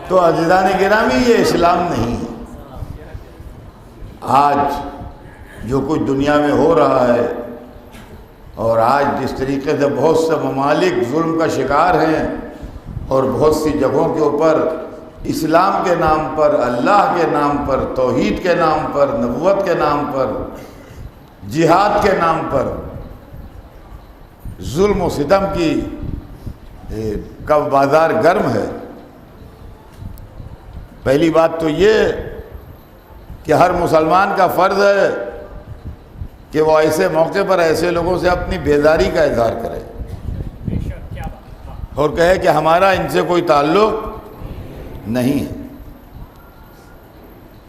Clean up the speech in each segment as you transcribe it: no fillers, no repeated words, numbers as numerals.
تو عزیزان گرامی یہ اسلام نہیں ہے۔ آج جو کچھ دنیا میں ہو رہا ہے، اور آج جس طریقے سے بہت سے ممالک ظلم کا شکار ہیں، اور بہت سی جگہوں کے اوپر اسلام کے نام پر، اللہ کے نام پر، توحید کے نام پر، نبوت کے نام پر، جہاد کے نام پر ظلم و ستم کی کا بازار گرم ہے۔ پہلی بات تو یہ کہ ہر مسلمان کا فرض ہے کہ وہ ایسے موقع پر ایسے لوگوں سے اپنی بیزاری کا اظہار کرے اور کہے کہ ہمارا ان سے کوئی تعلق نہیں ہے۔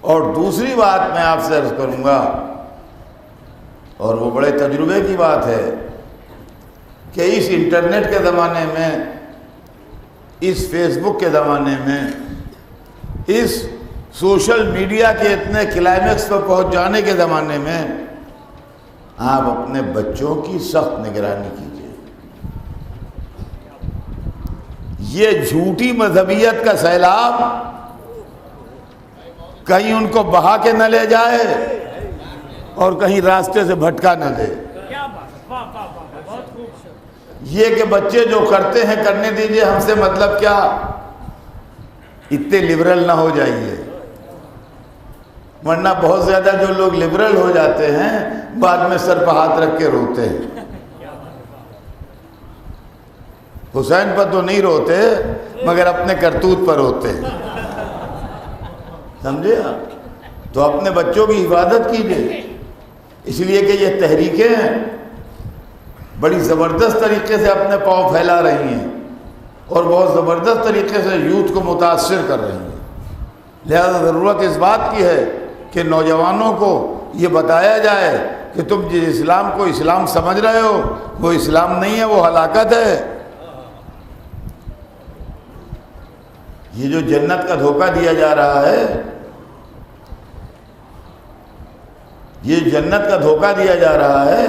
اور دوسری بات میں آپ سے عرض کروں گا، اور وہ بڑے تجربے کی بات ہے، کہ اس انٹرنیٹ کے زمانے میں، اس فیس بک کے زمانے میں، اس سوشل میڈیا کے اتنے کلائمیکس پر پہنچ جانے کے زمانے میں آپ اپنے بچوں کی سخت نگرانی کیجیے۔ یہ جھوٹی مذہبیت کا سیلاب کہیں ان کو بہا کے نہ لے جائے اور کہیں راستے سے بھٹکا نہ دے۔ یہ کہ بچے جو کرتے ہیں کرنے دیجئے، ہم سے مطلب کیا، اتنے لبرل نہ ہو جائیے، ورنہ بہت زیادہ جو لوگ لبرل ہو جاتے ہیں بعد میں سر پہ ہاتھ رکھ کے روتے ہیں۔ حسین پر تو نہیں روتے مگر اپنے کرتوت پر روتے ہیں، سمجھے آپ؟ تو اپنے بچوں کی حفاظت کیجیے، اس لیے کہ یہ تحریکیں بڑی زبردست طریقے سے اپنے پاؤں پھیلا رہی ہیں اور بہت زبردست طریقے سے یوتھ کو متاثر کر رہی ہیں۔ لہذا ضرورت اس بات کی ہے کہ نوجوانوں کو یہ بتایا جائے کہ تم جس اسلام کو اسلام سمجھ رہے ہو وہ اسلام نہیں ہے، وہ ہلاکت ہے۔ یہ جو جنت کا دھوکہ دیا جا رہا ہے، یہ جنت کا دھوکہ دیا جا رہا ہے،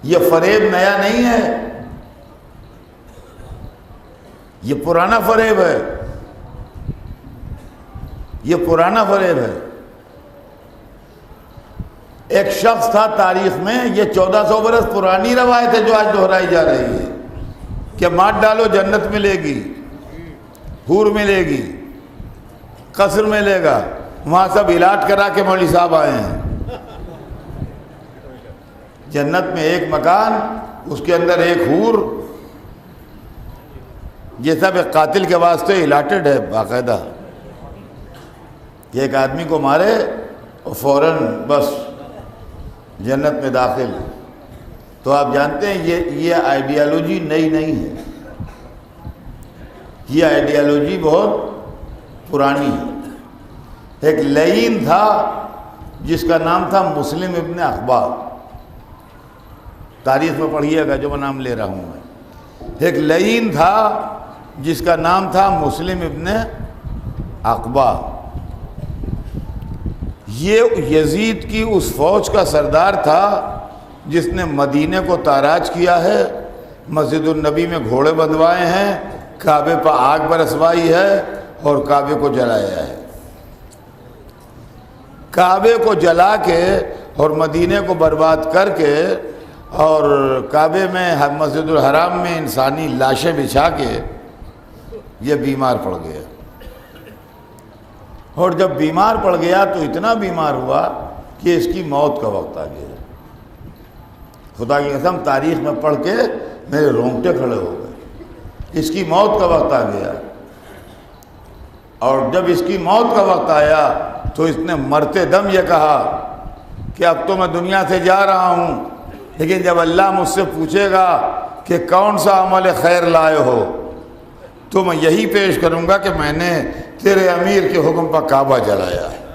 یہ فریب نیا نہیں ہے، یہ پرانا فریب ہے، یہ پرانا فریب ہے۔ ایک شخص تھا تاریخ میں، یہ 1400 برس پرانی روایت ہے جو آج دہرائی جا رہی ہے کہ مات ڈالو جنت ملے گی، حور ملے گی، قصر ملے گا۔ وہاں سب علاج کرا کے مولوی صاحب آئے ہیں۔ جنت میں ایک مکان، اس کے اندر ایک حور، یہ سب ایک قاتل کے واسطے الاٹڈ ہے باقاعدہ، کہ ایک آدمی کو مارے اور فوراً بس جنت میں داخل۔ تو آپ جانتے ہیں یہ آئیڈیالوجی نئی نہیں ہے، یہ آئیڈیالوجی بہت پرانی ہے۔ ایک لعین تھا جس کا نام تھا مسلم ابن عقبہ، تاریخ میں پڑھیے گا جو میں نام لے رہا ہوں میں۔ ایک لعین تھا جس کا نام تھا مسلم ابن عقبہ، یہ یزید کی اس فوج کا سردار تھا جس نے مدینے کو تاراج کیا ہے، مسجد النبی میں گھوڑے بندھوائے ہیں، کعبے پر آگ برسوائی ہے اور کعبے کو جلایا ہے۔ کعبے کو جلا کے اور مدینے کو برباد کر کے اور کعبے میں مسجد الحرام میں انسانی لاشیں بچھا کے یہ بیمار پڑ گیا، اور جب بیمار پڑ گیا تو اتنا بیمار ہوا کہ اس کی موت کا وقت آ گیا۔ خدا کی قسم تاریخ میں پڑھ کے میرے رونگٹے کھڑے ہو گئے، اس کی موت کا وقت آ گیا۔ اور جب اس کی موت کا وقت آیا تو اس نے مرتے دم یہ کہا کہ اب تو میں دنیا سے جا رہا ہوں، لیکن جب اللہ مجھ سے پوچھے گا کہ کون سا عمل خیر لائے ہو تو میں یہی پیش کروں گا کہ میں نے تیرے امیر کے حکم پر کعبہ جلایا ہے،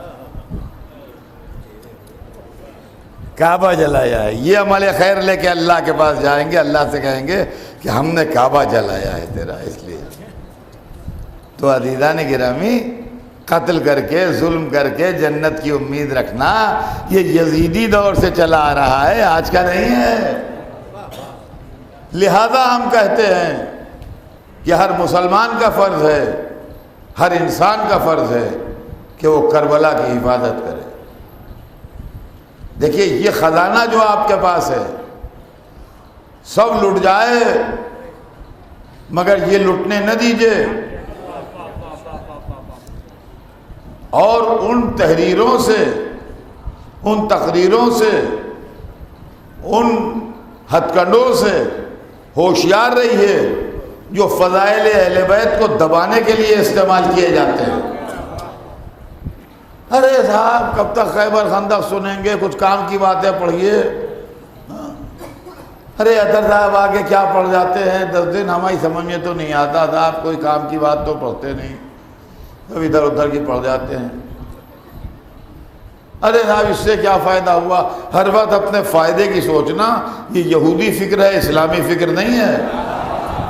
کعبہ جلایا ہے۔ یہ عمل خیر لے کے اللہ کے پاس جائیں گے، اللہ سے کہیں گے کہ ہم نے کعبہ جلایا ہے تیرا، اس لیے۔ تو عزیزان گرامی، قتل کر کے ظلم کر کے جنت کی امید رکھنا یہ یزیدی دور سے چلا آ رہا ہے، آج کا نہیں ہے۔ لہذا ہم کہتے ہیں کہ ہر مسلمان کا فرض ہے ہر انسان کا فرض ہے کہ وہ کربلا کی حفاظت کرے۔ دیکھیے یہ خزانہ جو آپ کے پاس ہے سب لٹ جائے مگر یہ لٹنے نہ دیجیے، اور ان تحریروں سے، ان تقریروں سے، ان ہتھ کنڈوں سے ہوشیار رہیے جو فضائل اہل بیت کو دبانے کے لیے استعمال کیے جاتے ہیں۔ ارے صاحب کب تک خیبر خندق سنیں گے، کچھ کام کی باتیں پڑھیے۔ ارے اطہر صاحب آگے کیا پڑھ جاتے ہیں، 10 دن ہماری سمجھ میں تو نہیں آتا تھا، آپ کوئی کام کی بات تو پڑھتے نہیں، اب ادھر ادھر کی پڑھ جاتے ہیں۔ ارے صاحب اس سے کیا فائدہ ہوا؟ ہر وقت اپنے فائدے کی سوچنا یہ یہودی فکر ہے، اسلامی فکر نہیں ہے۔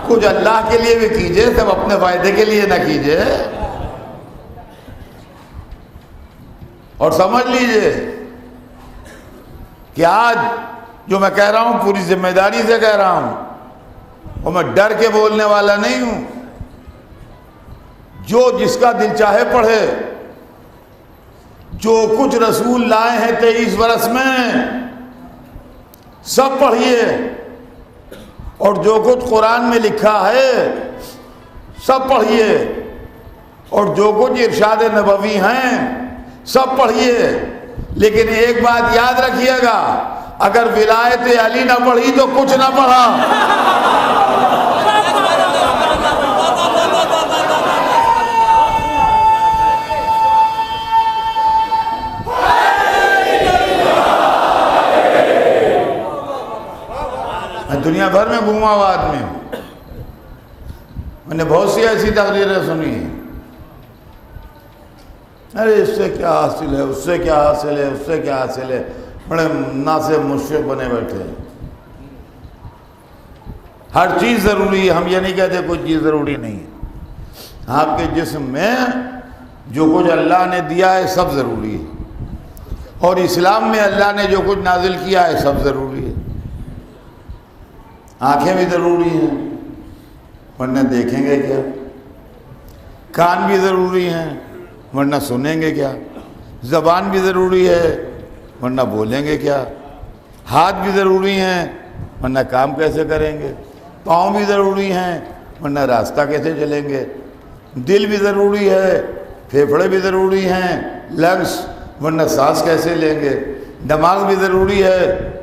کچھ اللہ کے لیے بھی کیجئے، سب اپنے فائدے کے لیے نہ کیجئے۔ اور سمجھ لیجئے کہ آج جو میں کہہ رہا ہوں پوری ذمہ داری سے کہہ رہا ہوں، اور میں ڈر کے بولنے والا نہیں ہوں۔ جو جس کا دل چاہے پڑھے، جو کچھ رسول لائے ہیں 23 برس میں سب پڑھیے، اور جو کچھ قرآن میں لکھا ہے سب پڑھیے، اور جو کچھ ارشاد نبوی ہیں سب پڑھیے۔ لیکن ایک بات یاد رکھیے گا، اگر ولایت علی نہ پڑھی تو کچھ نہ پڑھا۔ دنیا بھر میں گھوما ہوا آدمی ہوں، میں نے بہت سی ایسی تقریریں سنی ہیں، ارے اس سے کیا حاصل ہے، اس سے کیا حاصل ہے، اس سے کیا حاصل ہے، بڑے ناصح مشفق بنے بیٹھے ہیں۔ ہر چیز ضروری ہے، ہم یہ نہیں کہتے کوئی چیز ضروری نہیں ہے۔ آپ کے جسم میں جو کچھ اللہ نے دیا ہے سب ضروری ہے، اور اسلام میں اللہ نے جو کچھ نازل کیا ہے سب ضروری ہے۔ آنکھیں بھی ضروری ہیں ورنہ دیکھیں گے کیا، کان بھی ضروری ہیں ورنہ سنیں گے کیا، زبان بھی ضروری ہے ورنہ بولیں گے کیا، ہاتھ بھی ضروری ہیں ورنہ کام کیسے کریں گے، پاؤں بھی ضروری ہیں ورنہ راستہ کیسے چلیں گے، دل بھی ضروری ہے، پھیپھڑے بھی ضروری ہیں، لنگس ورنہ سانس کیسے لیں گے، دماغ بھی ضروری ہے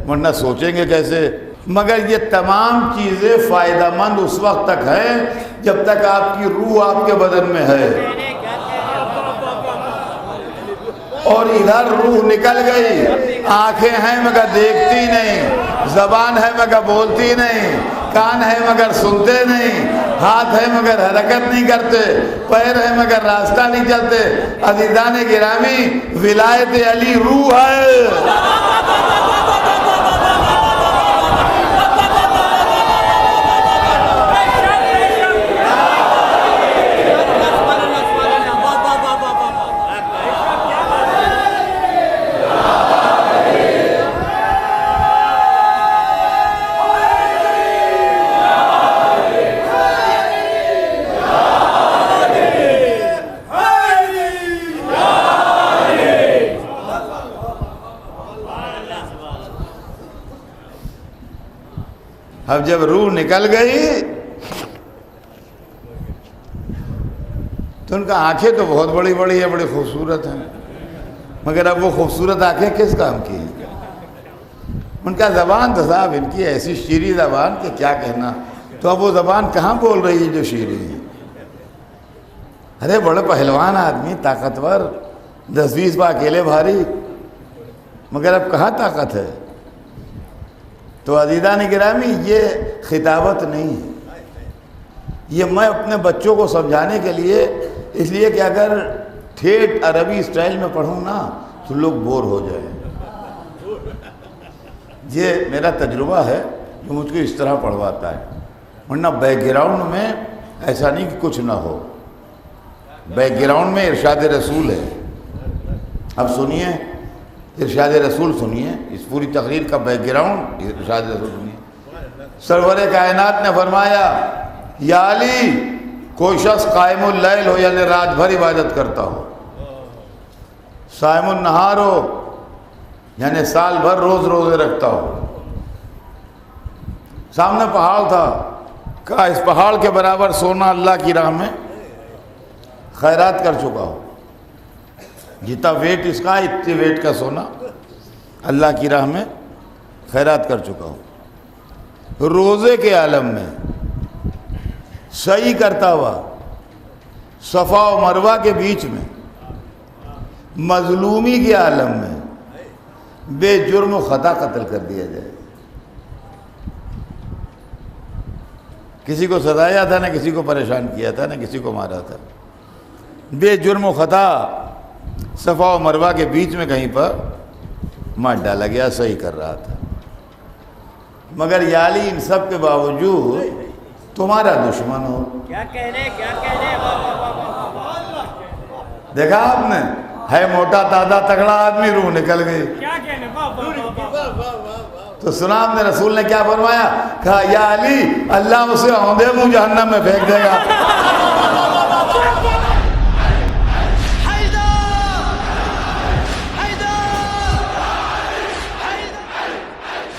ورنہ سوچیں گے کیسے۔ مگر یہ تمام چیزیں فائدہ مند اس وقت تک ہیں جب تک آپ کی روح آپ کے بدن میں ہے، اور ادھر روح نکل گئی، آنکھیں ہیں مگر دیکھتی نہیں، زبان ہے مگر بولتی نہیں، کان ہے مگر سنتے نہیں، ہاتھ ہے مگر حرکت نہیں کرتے، پیر ہے مگر راستہ نہیں چلتے۔ عزیزان گرامی، ولایت علی روح ہے۔ اب جب روح نکل گئی تو ان کا آنکھیں تو بہت بڑی بڑی ہے، بڑی خوبصورت ہیں، مگر اب وہ خوبصورت آنکھیں کس کام کی ہیں؟ ان کا زبان تو صاحب ان کی ایسی شیریں زبان کہ کیا کہنا، تو اب وہ زبان کہاں بول رہی ہے جو شیریں ہے؟ ارے بڑے پہلوان آدمی، طاقتور، 10-20 پا اکیلے بھاری، مگر اب کہاں طاقت ہے؟ تو عزیزان گرامی، یہ خطابت نہیں ہے، یہ میں اپنے بچوں کو سمجھانے کے لیے، اس لیے کہ اگر ٹھیٹ عربی اسٹائل میں پڑھوں نا تو لوگ بور ہو جائیں۔ یہ میرا تجربہ ہے جو مجھ کو اس طرح پڑھواتا ہے، ورنہ بیک گراؤنڈ میں ایسا نہیں کہ کچھ نہ ہو، بیک گراؤنڈ میں ارشاد رسول ہے۔ اب سنیے ارشاد رسول، سنیے اس پوری تقریر کا بیک گراؤنڈ، ارشاد رسول سنیے۔ سرور کائنات نے فرمایا، یا علی کوئی شخص قائم اللیل ہو یعنی رات بھر عبادت کرتا ہو، صائم النہار ہو یعنی سال بھر روز روزے رکھتا ہو، سامنے پہاڑ تھا، کہا اس پہاڑ کے برابر سونا اللہ کی راہ میں خیرات کر چکا ہو، جتنا ویٹ اس کا اتنے ویٹ کا سونا اللہ کی راہ میں خیرات کر چکا ہو۔ روزے کے عالم میں سعی کرتا ہوا صفا و مروہ کے بیچ میں، مظلومی کے عالم میں بے جرم و خطا قتل کر دیا جائے، کسی کو سزایا تھا نہ کسی کو پریشان کیا تھا نہ کسی کو مارا تھا، بے جرم و خطا صفا و مروہ کے بیچ میں کہیں پر مار ڈالا گیا، صحیح کر رہا تھا، مگر یا علی ان سب کے باوجود تمہارا دشمن ہو۔ کیا کہنے دیکھا آپ نے، ہے موٹا تازہ تگڑا آدمی، روح نکل گئی۔ کیا کہنے تو سنا آپ نے رسول نے کیا فرمایا؟ کہا یا علی اللہ اسے اوندے منہ جہنم میں پھینک دے گا۔